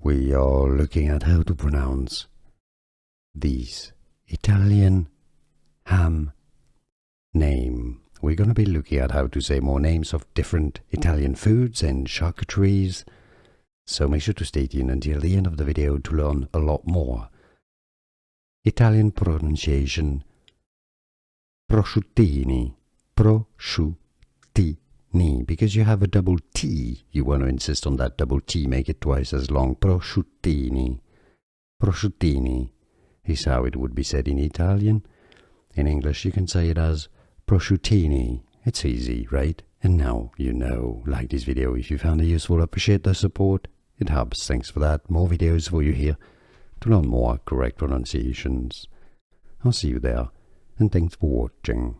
we are looking at how to pronounce these Italian ham name. We're going to be looking at how to say more names of different Italian foods and charcuteries, so make sure to stay tuned until the end of the video to learn a lot more. Italian pronunciation: prosciuttini, prosciuttini. Because you have a double T, you want to insist on that double T, make it twice as long. Prosciuttini. Prosciuttini is how it would be said in Italian. In English, you can say it as prosciuttini. It's easy, right? And now you know. Like this video if you found it useful. Appreciate the support. It helps. Thanks for that. More videos for you here to learn more correct pronunciations. I'll see you there, and thanks for watching.